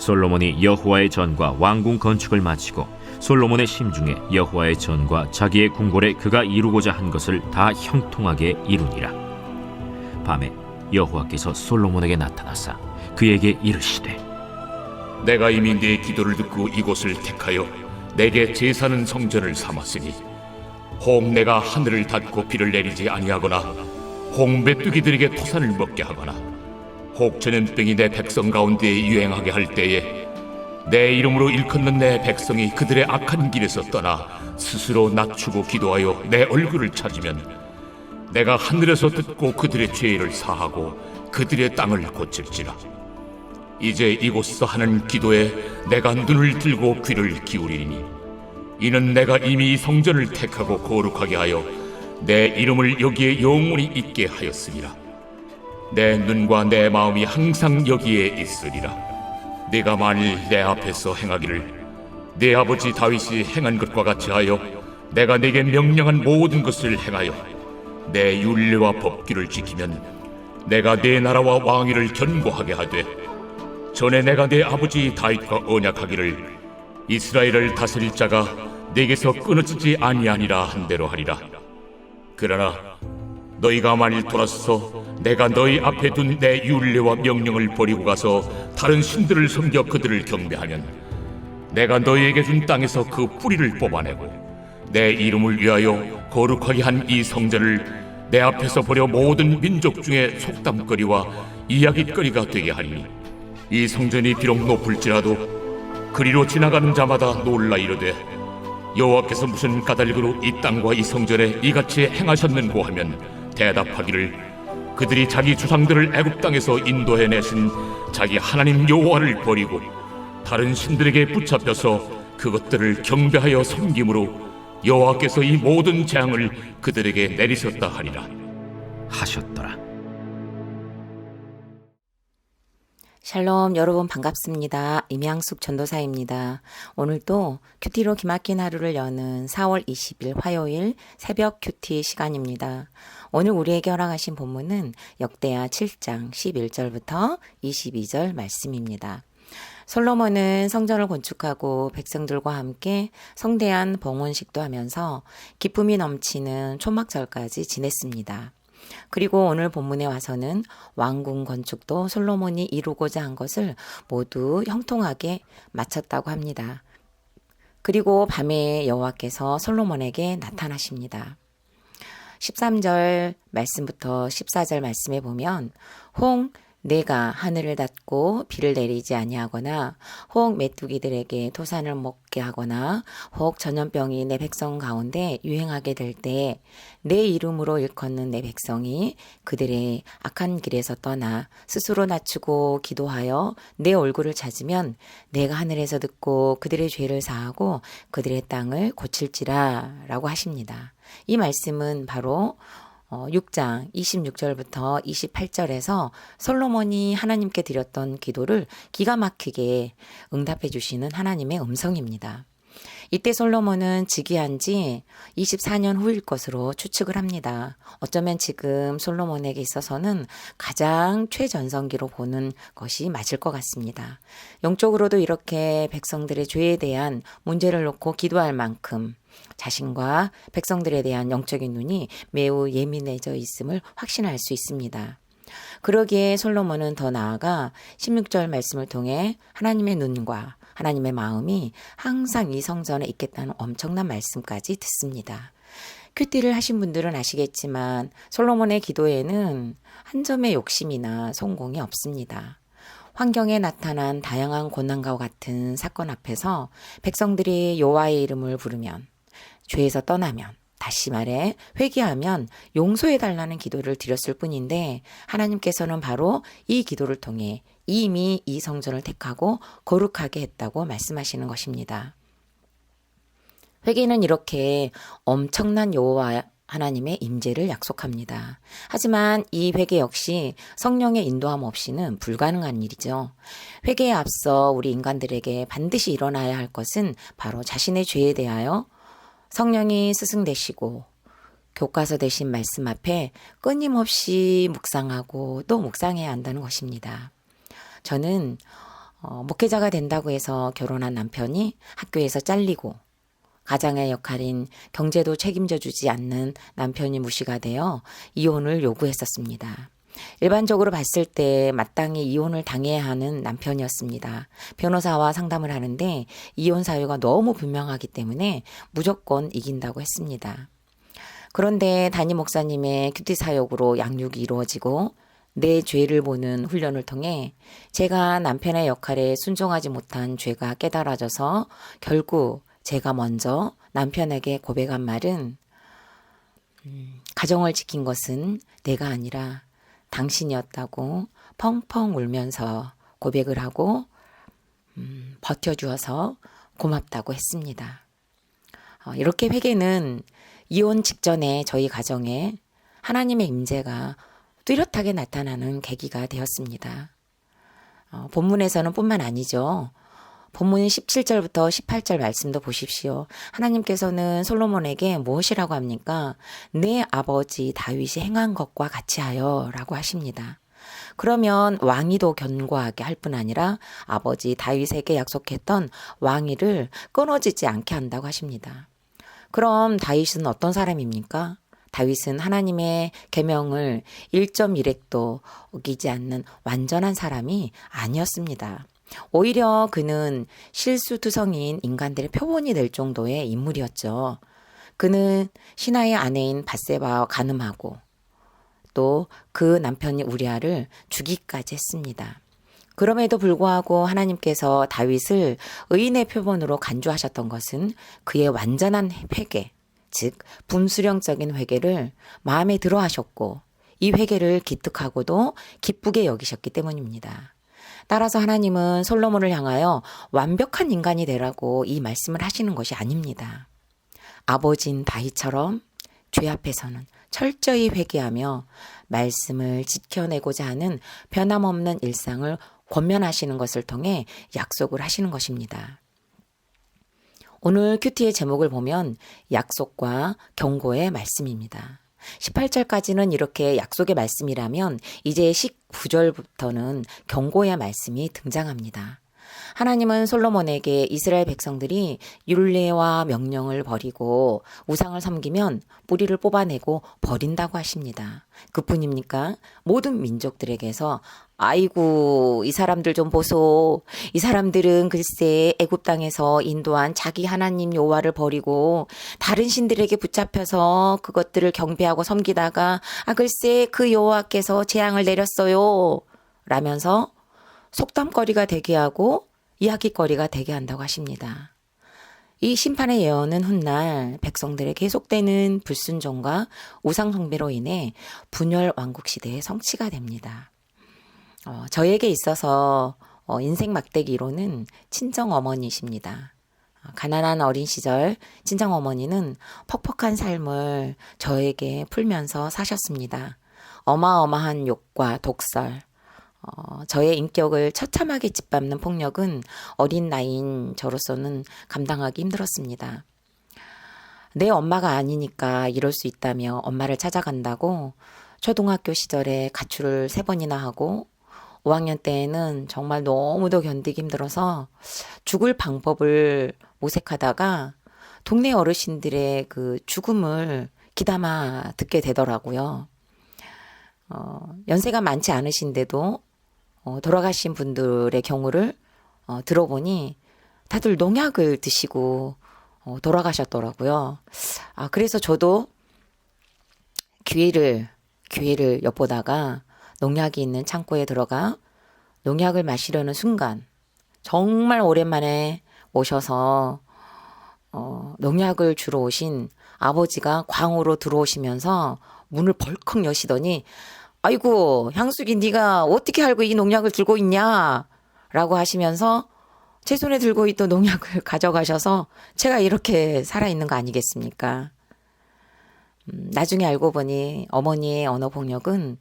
솔로몬이 여호와의 전과 왕궁 건축을 마치고 솔로몬의 심중에 여호와의 전과 자기의 궁궐에 그가 이루고자 한 것을 다 형통하게 이루니라. 밤에 여호와께서 솔로몬에게 나타나사 그에게 이르시되, 내가 이미 네 기도를 듣고 이곳을 택하여 내게 제사는 성전을 삼았으니 혹 내가 하늘을 닫고 비를 내리지 아니하거나 혹 메뚜기들에게 토산을 먹게 하거나 혹 전염병이 내 백성 가운데 유행하게 할 때에 내 이름으로 일컫는 내 백성이 그들의 악한 길에서 떠나 스스로 낮추고 기도하여 내 얼굴을 찾으면 내가 하늘에서 듣고 그들의 죄를 사하고 그들의 땅을 고칠지라. 이제 이곳서 하는 기도에 내가 눈을 들고 귀를 기울이니 이는 내가 이미 이 성전을 택하고 거룩하게 하여 내 이름을 여기에 영원히 있게 하였음이라. 내 눈과 내 마음이 항상 여기에 있으리라. 네가 만일 내 앞에서 행하기를 네 아버지 다윗이 행한 것과 같이 하여 내가 네게 명령한 모든 것을 행하여 내 율례와 법규를 지키면 내가 네 나라와 왕위를 견고하게 하되 전에 내가 네 아버지 다윗과 언약하기를 이스라엘을 다스릴 자가 네게서 끊어지지 아니하니라 한 대로 하리라. 그러나 너희가 만일 돌아서서 내가 너희 앞에 둔 내 율례와 명령을 버리고 가서 다른 신들을 섬겨 그들을 경배하면 내가 너희에게 준 땅에서 그 뿌리를 뽑아내고 내 이름을 위하여 거룩하게 한 이 성전을 내 앞에서 버려 모든 민족 중에 속담거리와 이야깃거리가 되게 하리니 이 성전이 비록 높을지라도 그리로 지나가는 자마다 놀라 이르되 여호와께서 무슨 까닭으로 이 땅과 이 성전에 이같이 행하셨는고 하면 대답하기를 그들이 자기 주상들을 애굽 땅에서 인도해 내신 자기 하나님 여호와를 버리고 다른 신들에게 붙잡혀서 그것들을 경배하여 섬김으로 여호와께서 이 모든 재앙을 그들에게 내리셨다 하리라 하셨더라. 샬롬, 여러분 반갑습니다. 임양숙 전도사입니다. 오늘도 큐티로 기막힌 하루를 여는 4월 20일 화요일 새벽 큐티 시간입니다. 오늘 우리에게 허락하신 본문은 역대하 7장 11절부터 22절 말씀입니다. 솔로몬은 성전을 건축하고 백성들과 함께 성대한 봉헌식도 하면서 기쁨이 넘치는 초막절까지 지냈습니다. 그리고 오늘 본문에 와서는 왕궁 건축도 솔로몬이 이루고자 한 것을 모두 형통하게 마쳤다고 합니다. 그리고 밤에 여호와께서 솔로몬에게 나타나십니다. 13절 말씀부터 14절 말씀에 보면 혹 내가 하늘을 닫고 비를 내리지 아니하거나 혹 메뚜기들에게 토산을 먹게 하거나 혹 전염병이 내 백성 가운데 유행하게 될 때 내 이름으로 일컫는 내 백성이 그들의 악한 길에서 떠나 스스로 낮추고 기도하여 내 얼굴을 찾으면 내가 하늘에서 듣고 그들의 죄를 사하고 그들의 땅을 고칠지라 라고 하십니다. 이 말씀은 바로 6장 26절부터 28절에서 솔로몬이 하나님께 드렸던 기도를 기가 막히게 응답해 주시는 하나님의 음성입니다. 이때 솔로몬은 즉위한 지 24년 후일 것으로 추측을 합니다. 어쩌면 지금 솔로몬에게 있어서는 가장 최전성기로 보는 것이 맞을 것 같습니다. 영적으로도 이렇게 백성들의 죄에 대한 문제를 놓고 기도할 만큼 자신과 백성들에 대한 영적인 눈이 매우 예민해져 있음을 확신할 수 있습니다. 그러기에 솔로몬은 더 나아가 16절 말씀을 통해 하나님의 눈과 하나님의 마음이 항상 이 성전에 있겠다는 엄청난 말씀까지 듣습니다. 큐티를 하신 분들은 아시겠지만 솔로몬의 기도에는 한 점의 욕심이나 성공이 없습니다. 환경에 나타난 다양한 고난과 같은 사건 앞에서 백성들이 여호와의 이름을 부르면 죄에서 떠나면 다시 말해 회개하면 용서해달라는 기도를 드렸을 뿐인데 하나님께서는 바로 이 기도를 통해 이미 이 성전을 택하고 거룩하게 했다고 말씀하시는 것입니다. 회개는 이렇게 엄청난 여호와 하나님의 임재를 약속합니다. 하지만 이 회개 역시 성령의 인도함 없이는 불가능한 일이죠. 회개에 앞서 우리 인간들에게 반드시 일어나야 할 것은 바로 자신의 죄에 대하여 성령이 스승되시고 교과서 대신 말씀 앞에 끊임없이 묵상하고 또 묵상해야 한다는 것입니다. 저는 목회자가 된다고 해서 결혼한 남편이 학교에서 잘리고 가장의 역할인 경제도 책임져 주지 않는 남편이 무시가 되어 이혼을 요구했었습니다. 일반적으로 봤을 때 마땅히 이혼을 당해야 하는 남편이었습니다. 변호사와 상담을 하는데 이혼 사유가 너무 분명하기 때문에 무조건 이긴다고 했습니다. 그런데 담임 목사님의 큐티 사역으로 양육이 이루어지고 내 죄를 보는 훈련을 통해 제가 남편의 역할에 순종하지 못한 죄가 깨달아져서 결국 제가 먼저 남편에게 고백한 말은 가정을 지킨 것은 내가 아니라 당신이었다고 펑펑 울면서 고백을 하고 버텨주어서 고맙다고 했습니다. 이렇게 회개는 이혼 직전에 저희 가정에 하나님의 임재가 뚜렷하게 나타나는 계기가 되었습니다. 본문에서는 뿐만 아니죠. 본문 17절부터 18절 말씀도 보십시오. 하나님께서는 솔로몬에게 무엇이라고 합니까? 내 아버지 다윗이 행한 것과 같이 하여 라고 하십니다. 그러면 왕위도 견고하게 할 뿐 아니라 아버지 다윗에게 약속했던 왕위를 끊어지지 않게 한다고 하십니다. 그럼 다윗은 어떤 사람입니까? 다윗은 하나님의 계명을 1.1획도 어기지 않는 완전한 사람이 아니었습니다. 오히려 그는 실수투성이인 인간들의 표본이 될 정도의 인물이었죠. 그는 신하의 아내인 밧세바와 간음하고 또 그 남편이 우리아를 죽이기까지 했습니다. 그럼에도 불구하고 하나님께서 다윗을 의인의 표본으로 간주하셨던 것은 그의 완전한 회개, 즉 분수령적인 회개를 마음에 들어 하셨고 이 회개를 기특하고도 기쁘게 여기셨기 때문입니다. 따라서 하나님은 솔로몬을 향하여 완벽한 인간이 되라고 이 말씀을 하시는 것이 아닙니다. 아버지인 다윗처럼 죄 앞에서는 철저히 회개하며 말씀을 지켜내고자 하는 변함없는 일상을 권면하시는 것을 통해 약속을 하시는 것입니다. 오늘 큐티의 제목을 보면 약속과 경고의 말씀입니다. 18절까지는 이렇게 약속의 말씀이라면 이제 19절부터는 경고의 말씀이 등장합니다. 하나님은 솔로몬에게 이스라엘 백성들이 율례와 명령을 버리고 우상을 섬기면 뿌리를 뽑아내고 버린다고 하십니다. 그뿐입니까? 모든 민족들에게서 아이고 이 사람들 좀 보소. 이 사람들은 글쎄 애굽 땅에서 인도한 자기 하나님 여호와를 버리고 다른 신들에게 붙잡혀서 그것들을 경배하고 섬기다가 글쎄 그 여호와께서 재앙을 내렸어요. 라면서 속담거리가 되게 하고 이야기거리가 되게 한다고 하십니다. 이 심판의 예언은 훗날 백성들의 계속되는 불순종과 우상숭배로 인해 분열 왕국 시대의 성취가 됩니다. 저에게 있어서 인생 막대기로는 친정어머니이십니다. 가난한 어린 시절 친정어머니는 퍽퍽한 삶을 저에게 풀면서 사셨습니다. 어마어마한 욕과 독설, 저의 인격을 처참하게 짓밟는 폭력은 어린 나이인 저로서는 감당하기 힘들었습니다. 내 엄마가 아니니까 이럴 수 있다며 엄마를 찾아간다고 초등학교 시절에 가출을 3번이나 하고 5학년 때에는 정말 너무도 견디기 힘들어서 죽을 방법을 모색하다가 동네 어르신들의 그 죽음을 귀담아 듣게 되더라고요. 연세가 많지 않으신데도 돌아가신 분들의 경우를 들어보니 다들 농약을 드시고 돌아가셨더라고요. 그래서 저도 기회를 엿보다가 농약이 있는 창고에 들어가 농약을 마시려는 순간 정말 오랜만에 오셔서 농약을 주러 오신 아버지가 광으로 들어오시면서 문을 벌컥 여시더니 아이고 향숙이 네가 어떻게 알고 이 농약을 들고 있냐 라고 하시면서 제 손에 들고 있던 농약을 가져가셔서 제가 이렇게 살아있는 거 아니겠습니까? 나중에 알고 보니 어머니의 언어폭력은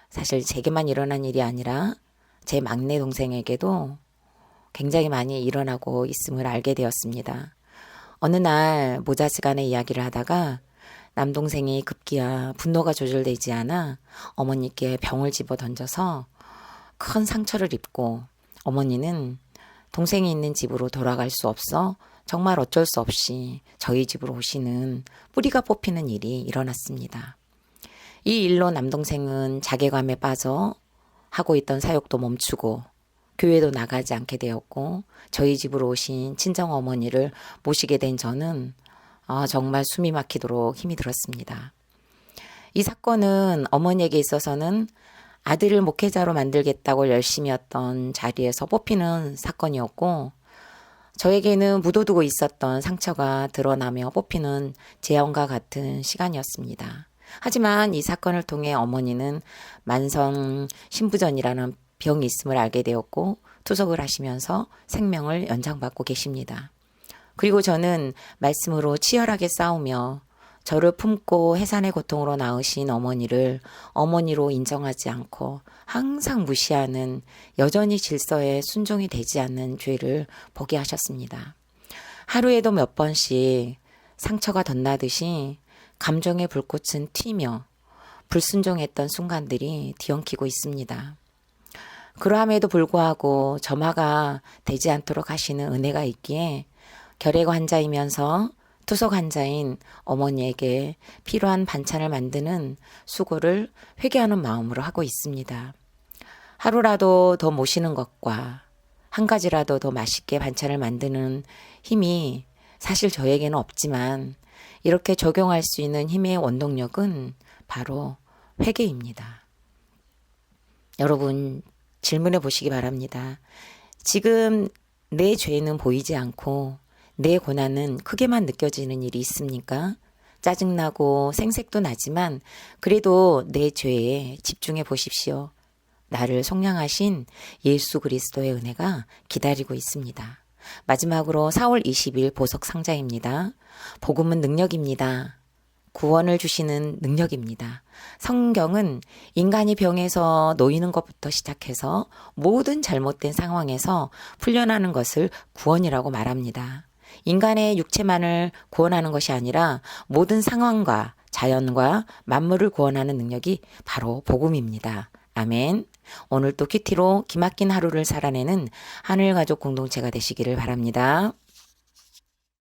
사실 제게만 일어난 일이 아니라 제 막내 동생에게도 굉장히 많이 일어나고 있음을 알게 되었습니다. 어느 날 모자지간에 이야기를 하다가 남동생이 급기야 분노가 조절되지 않아 어머니께 병을 집어 던져서 큰 상처를 입고 어머니는 동생이 있는 집으로 돌아갈 수 없어 정말 어쩔 수 없이 저희 집으로 오시는 뿌리가 뽑히는 일이 일어났습니다. 이 일로 남동생은 자괴감에 빠져 하고 있던 사역도 멈추고 교회도 나가지 않게 되었고 저희 집으로 오신 친정어머니를 모시게 된 저는 정말 숨이 막히도록 힘이 들었습니다. 이 사건은 어머니에게 있어서는 아들을 목회자로 만들겠다고 열심히 했던 자리에서 뽑히는 사건이었고 저에게는 묻어두고 있었던 상처가 드러나며 뽑히는 재앙과 같은 시간이었습니다. 하지만 이 사건을 통해 어머니는 만성 신부전이라는 병이 있음을 알게 되었고 투석을 하시면서 생명을 연장받고 계십니다. 그리고 저는 말씀으로 치열하게 싸우며 저를 품고 해산의 고통으로 낳으신 어머니를 어머니로 인정하지 않고 항상 무시하는 여전히 질서에 순종이 되지 않는 죄를 보게 하셨습니다. 하루에도 몇 번씩 상처가 덧나듯이 감정의 불꽃은 튀며 불순종했던 순간들이 뒤엉키고 있습니다. 그러함에도 불구하고 점화가 되지 않도록 하시는 은혜가 있기에 결핵 환자이면서 투석 환자인 어머니에게 필요한 반찬을 만드는 수고를 회개하는 마음으로 하고 있습니다. 하루라도 더 모시는 것과 한 가지라도 더 맛있게 반찬을 만드는 힘이 사실 저에게는 없지만 이렇게 적용할 수 있는 힘의 원동력은 바로 회개입니다. 여러분 질문해 보시기 바랍니다. 지금 내 죄는 보이지 않고 내 고난은 크게만 느껴지는 일이 있습니까? 짜증나고 생색도 나지만 그래도 내 죄에 집중해 보십시오. 나를 속량하신 예수 그리스도의 은혜가 기다리고 있습니다. 마지막으로 4월 20일 보석 상자입니다. 복음은 능력입니다. 구원을 주시는 능력입니다. 성경은 인간이 병에서 놓이는 것부터 시작해서 모든 잘못된 상황에서 풀려나는 것을 구원이라고 말합니다. 인간의 육체만을 구원하는 것이 아니라 모든 상황과 자연과 만물을 구원하는 능력이 바로 복음입니다. 아멘. 오늘도 큐티로 기막힌 하루를 살아내는 하늘가족 공동체가 되시기를 바랍니다.